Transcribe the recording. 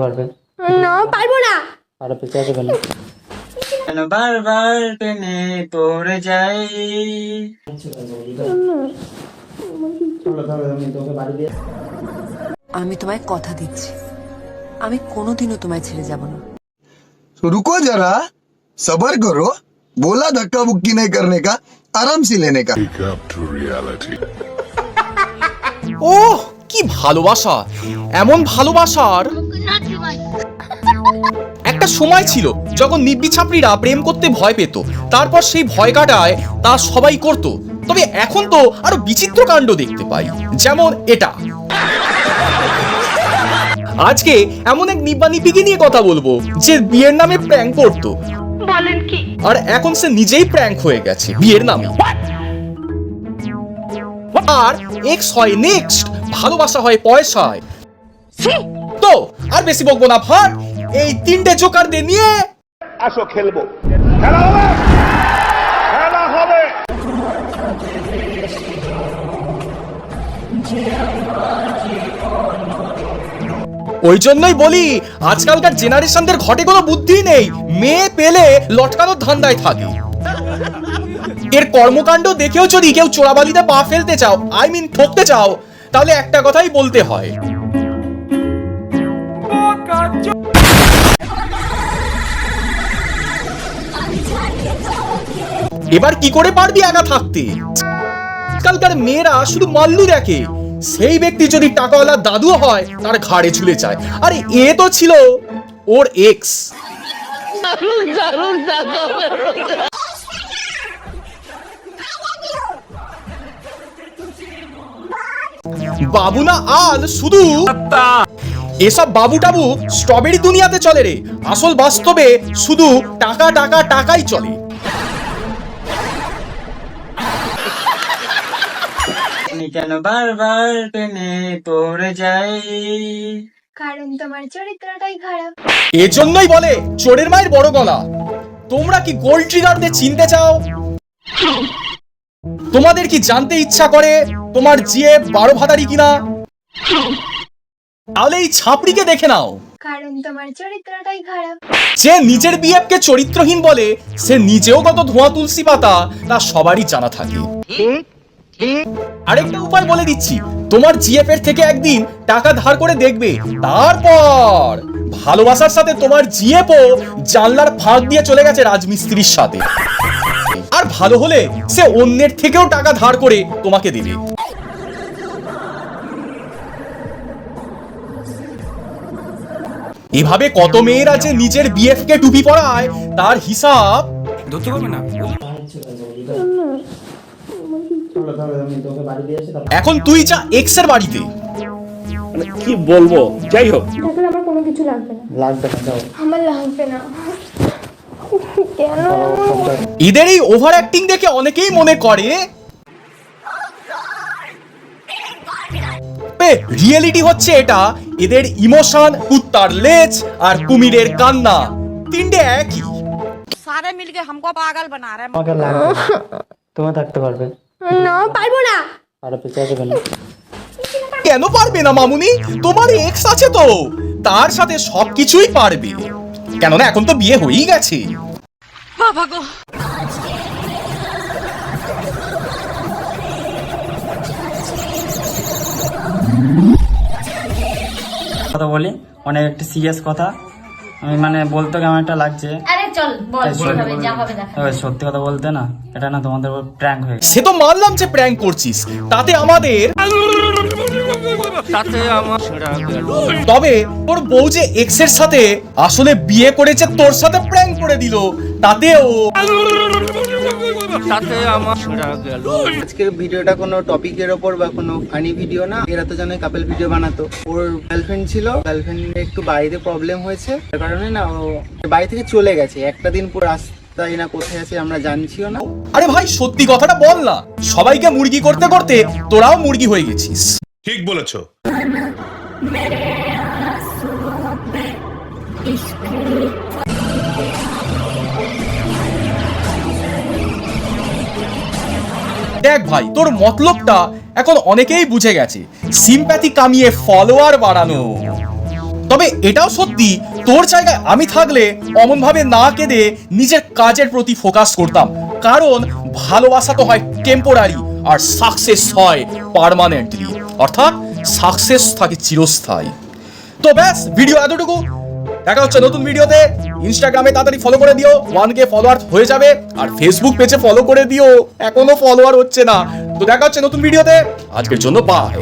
পারবে না পারবো না। আর পেছনে আসবে কেন? কেন বারবার টেনে পড়ে যাই। আমি তোমায় কথা দিচ্ছি, আমি কোনোদিনও তোমায় ছেড়ে যাব না। तो रुको जरा, सबर करो। बोला धक्का बुक्की नहीं करने का, आराम से लेने का। ওহ কি ভালোবাসা! এমন ভালোবাসার একটা সময় ছিল যখন নিব্বি ছাপড়িরা প্রেম করতে ভয় পেত, তারপর সেই ভয় কাটায় তা সবাই করত। তবে এখন তো আরো বিচিত্র কাণ্ড দেখতে পাই, যেমন এটা। আজকে এমন এক নিব্বা নিব্বিকে নিয়ে কথা বলবো যে বিয়ের নামে প্র্যাঙ্ক করতো, বলেন কি? আর এখন সে নিজেই প্র্যাঙ্ক হয়ে গেছে বিয়ের নামে। আর এক্স হয় নেক্সট, ভালোবাসা হয় পয়সায়। তো আর বেশি বকবো না, ভাট এই তিনটে জোকারদের নিয়ে আসো খেলবো। খেলা হবে, খেলা হবে। ওই জন্যই বলি আজকালকার জেনারেশনদের ঘটে কোনো বুদ্ধি নেই, মেয়ে পেলে লটকানোর ধান্দায় থাকে। এর কর্মকাণ্ড দেখেও যদি কেউ চোরাবালিতে পা ফেলতে চাও, আই মিন ঠকতে চাও, তাহলে একটা কথাই বলতে হয়, এবার কি করে পারবি একা থাকতে? আজকালকার মেয়েরা শুধু মাল্লু দেখে, সেই ব্যক্তি যদি টাকাওয়ালা দাদু হয় তার ঘাড়ে ঝুলে যায়। আরে এ তো ছিল ওর এক্স। বাবু না আল শুধু এসব বাবু টাবু স্ট্রবেরি দুনিয়াতে চলে রে, আসল বাস্তবে শুধু টাকা টাকা টাকাই চলে। আমি কেন বারবার টেনে পড়ে যাই। কারণ তোমার চরিত্রটাই খারাপ। এজন্যই বলে চোরের মায়ের বড় গলা। তোমরা কি গোল্ড ট্রিগারদের চিনতে চাও? তোমাদের কি জানতে ইচ্ছা করে তোমার জিএ 12 ভাতারি কিনা? তাহলে এই ছাপড়িকে দেখে নাও। কারণ তোমার চরিত্রটাই খারাপ। যে নিজের বিএফকে চরিত্রহীন বলে সে নিজেও কত ধোঁয়া তুলসী পাতা তা সবারই জানা থাকে। আরেকটা উপায় বলে দিচ্ছি, তোমার জিএফ এর থেকে একদিন টাকা ধার করে দেখবে, তারপর ভালোবাসার সাথে তোমার জিএফও জানলার ফাঁক দিয়ে চলে গেছে রাজমিস্ত্রির সাথে। আর ভালো হলে সে অন্যের থেকেও টাকা ধার করে তোমাকে দেবে। এভাবে কত মেয়েরা যে নিজের বিএফ কে টুপি পরায় তার হিসাব ধরতে পারবে না। এখন তুই যা এক্স এর বাড়িতে। কি বলবো, যাই হোক। এখন আমার কোনো কিছু লাগবে না। লাগবে না, যাও। আমার লাগবে না। কেন? এদের এই ওভার অ্যাক্টিং দেখে অনেকেই মনে করে রিয়েলিটি হচ্ছে এটা। এদের ইমোশন, কুত্তার লেজ আর কুমিরের কান্না তিনটে একই। सारे मिलके हमको पागल बना रहे हैं। আমাকে লাগবে না, তুমি থাকতে পারবে না পারবো না। আর পেছনে আসবে কেন? কেন পারবে না মামুনি? তোমার এক্স আছে তো, তার সাথে সবকিছুই পারবে। কেননা এখন তো বিয়ে হয়েই গেছে। बाबा को কথা বলি, অনেক একটা সিরিয়াস কথা। আমি মানে বলতে কেমন একটা লাগছে। আরে চল বল, কি হবে যা হবে দেখা। ওই সত্যি কথা বলতে না, এটা না তোমাদের উপর প্র্যাঙ্ক হয়ে গেছে। সে তো মানলাম যে প্র্যাঙ্ক করছিস, তাতে আমাদের তবে তোর বউ যে এক্স এর সাথে আসলে বিয়ে করেছে, তোর সাথে প্র্যাঙ্ক করে দিল, তাতেও আজকের ভিডিওটা কোনো টপিকের ওপর বা কোনো ফানি ভিডিও না। এরা তো জানে কাপল ভিডিও বানাতো। ওর গার্লফ্রেন্ড ছিল, গার্লফ্রেন্ডের একটু বাড়িতে প্রবলেম হয়েছে, তার কারণে না ও বাড়ি থেকে চলে গেছে। একটা দিন পুরো রাস্তায় না কোথায় আছে আমরা জানছিও না। আরে ভাই সত্যি কথাটা বল না, সবাইকে মুরগি করতে করতে তোরাও মুরগি হয়ে গেছিস। ঠিক বলেছো। দেখ ভাই, তোর মতলবটা এখন অনেকেই বুঝে গেছে, সিম্প্যাথি কামিয়ে ফলোয়ার বাড়ানো। তবে এটাও সত্যি, তোর জায়গায় আমি থাকলে অমন ভাবে না কেঁদে নিজের কাজের প্রতি ফোকাস করতাম, কারণ ভালোবাসা তো হয় টেম্পোরারি আর সাকসেস হয় পার্মানেন্টলি, অর্থাৎ সাকসেস থাকে চিরস্থায়ী। তো ব্যাস, ভিডিও এতটুকু। দেখা হচ্ছে নতুন ভিডিওতে। ইনস্টাগ্রামে তাড়াতাড়ি ফলো করে দিও, 1K ফলোয়ার হয়ে যাবে। আর ফেসবুক পেজে ফলো করে দিও, এখনো ফলোয়ার হচ্ছে না। তো দেখা হচ্ছে নতুন ভিডিওতে, আজকের জন্য বাই।